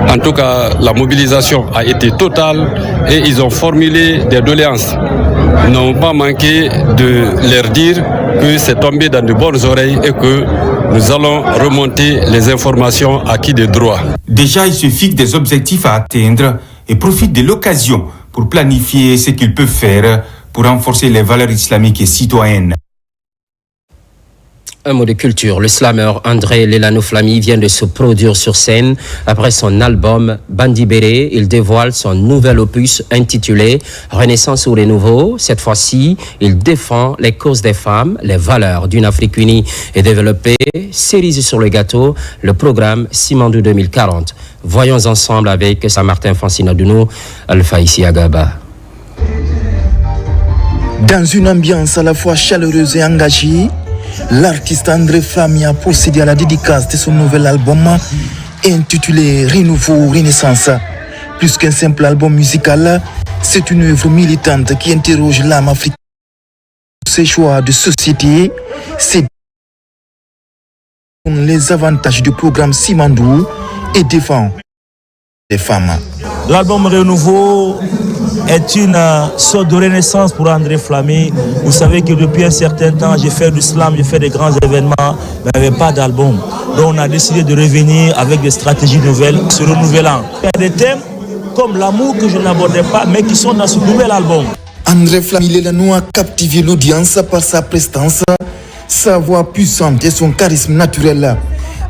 en tout cas, la mobilisation a été totale et ils ont formulé des doléances. Ils n'ont pas manqué de leur dire que c'est tombé dans de bonnes oreilles et que nous allons remonter les informations acquises de droit. Déjà, ils se fixent des objectifs à atteindre et profitent de l'occasion pour planifier ce qu'ils peuvent faire pour renforcer les valeurs islamiques et citoyennes. Un mot de culture. Le slammer André Lelano Flamy vient de se produire sur scène après son album Bandi Béré. Il dévoile son nouvel opus intitulé Renaissance ou Renouveau. Cette fois-ci, il défend les causes des femmes, les valeurs d'une Afrique unie et développée. Cerise sur le gâteau, le programme Simandou 2040. Voyons ensemble avec Saint-Martin Francine Adouno, Alpha Issi Agaba. Dans une ambiance à la fois chaleureuse et engagée, l'artiste André Flamy a procédé à la dédicace de son nouvel album intitulé Renouveau Renaissance. Plus qu'un simple album musical, c'est une œuvre militante qui interroge l'âme africaine, ses choix de société, les avantages du programme Simandou et défend les femmes. L'album Renouveau est une sorte de renaissance pour André Flamy. Vous savez que depuis un certain temps, j'ai fait du slam, j'ai fait des grands événements, mais il n'y avait pas d'album. Donc on a décidé de revenir avec des stratégies nouvelles, se renouvelant. Il y a des thèmes comme L'amour que je n'abordais pas, mais qui sont dans ce nouvel album. André Flammy a captivé l'audience par sa prestance, sa voix puissante et son charisme naturel.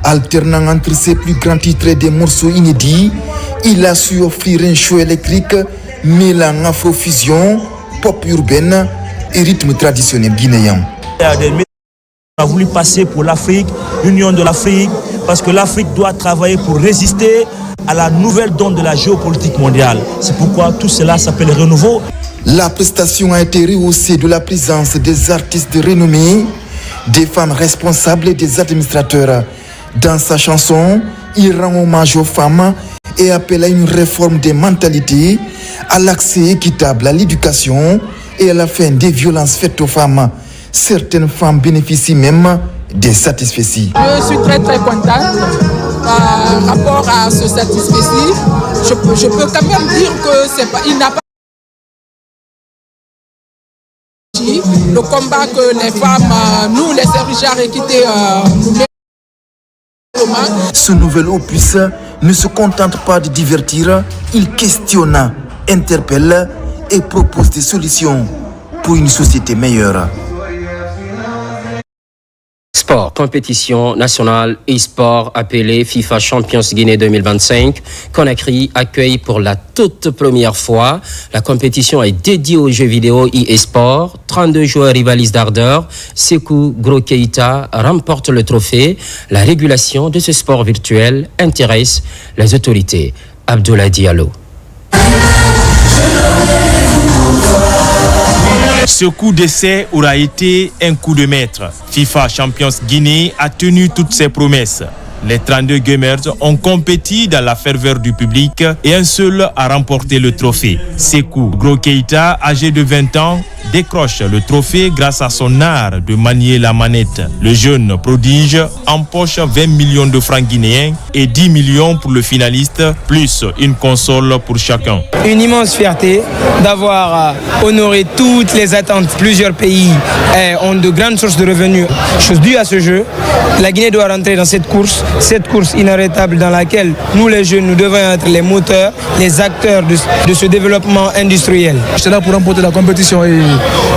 Alternant entre ses plus grands titres et des morceaux inédits, il a su offrir un show électrique mêlant afrofusion, pop urbaine et rythme traditionnel guinéen. On a voulu passer pour l'Afrique, l'union de l'Afrique, parce que l'Afrique doit travailler pour résister à la nouvelle donne de la géopolitique mondiale. C'est pourquoi tout cela s'appelle Renouveau. La prestation a été rehaussée de la présence des artistes de renommée, des femmes responsables et des administrateurs. Dans sa chanson, il rend hommage aux femmes et appelle à une réforme des mentalités, à l'accès équitable à l'éducation et à la fin des violences faites aux femmes. Certaines femmes bénéficient même des satisfecits. Je suis très contente par rapport à ce satisfecit. Je peux quand même dire qu'il n'a pas le combat que les femmes, nous les serviteurs équités, nous mettons. Ce nouvel opus ne se contente pas de divertir, il questionne, interpelle et propose des solutions pour une société meilleure. Sport, compétition nationale e-sport appelée FIFA Champions Guinée 2025. Conakry accueille pour la toute première fois. La compétition est dédiée aux jeux vidéo e-sport. 32 joueurs rivalisent d'ardeur. Sekou Gro Keita remporte le trophée. La régulation de ce sport virtuel intéresse les autorités. Abdoulaye Diallo. Ce coup d'essai aura été un coup de maître. FIFA Champions Guinée a tenu toutes ses promesses. Les 32 gamers ont compéti dans la ferveur du public et un seul a remporté le trophée. Sekou Gro Keita, âgé de 20 ans, décroche le trophée grâce à son art de manier la manette. Le jeune prodige empoche 20 millions de francs guinéens et 10 millions pour le finaliste, plus une console pour chacun. Une immense fierté d'avoir honoré toutes les attentes. Plusieurs pays ont de grandes sources de revenus. Chose due à ce jeu, la Guinée doit rentrer dans cette course inarrêtable dans laquelle nous les jeunes, nous devons être les moteurs, les acteurs de ce développement industriel. J'étais là pour remporter la compétition et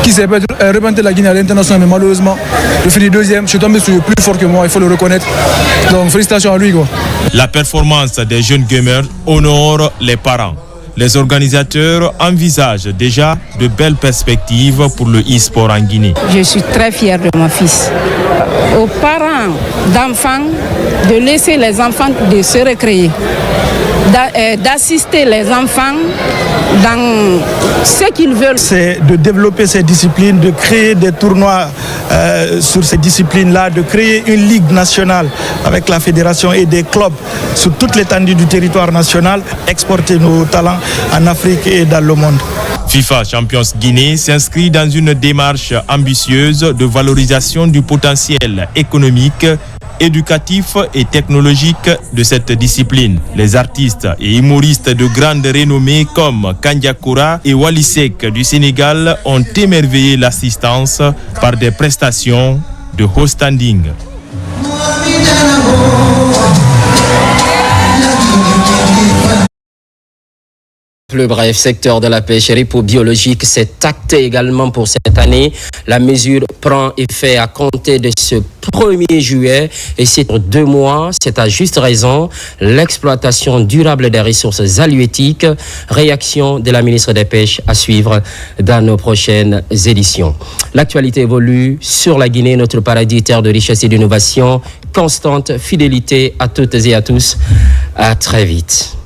qui s'est représenté la Guinée à l'international, mais malheureusement, je finis deuxième. Je suis tombé sur le plus fort que moi, il faut le reconnaître. Donc félicitations à lui, quoi. La performance des jeunes gamers honore les parents. Les organisateurs envisagent déjà de belles perspectives pour le e-sport en Guinée. Je suis très fière de mon fils. Aux parents d'enfants, de laisser les enfants de se recréer, d'assister les enfants dans ce qu'ils veulent. C'est de développer ces disciplines, de créer des tournois sur ces disciplines-là, de créer une ligue nationale avec la fédération et des clubs sur toute l'étendue du territoire national, exporter nos talents en Afrique et dans le monde. FIFA Champions Guinée s'inscrit dans une démarche ambitieuse de valorisation du potentiel économique, éducatif et technologique de cette discipline. Les artistes et humoristes de grande renommée comme Kandiakoura et Walisek du Sénégal ont émerveillé l'assistance par des prestations de haut standing. Le bref secteur de la pêche biologique s'est acté également pour cette année. La mesure prend effet à compter de ce 1er juillet et c'est pour 2 mois. C'est à juste raison l'exploitation durable des ressources halieutiques. Réaction de la ministre des Pêches à suivre dans nos prochaines éditions. L'actualité évolue sur la Guinée, notre paradis, terre de richesse et d'innovation. Constante fidélité à toutes et à tous. À très vite.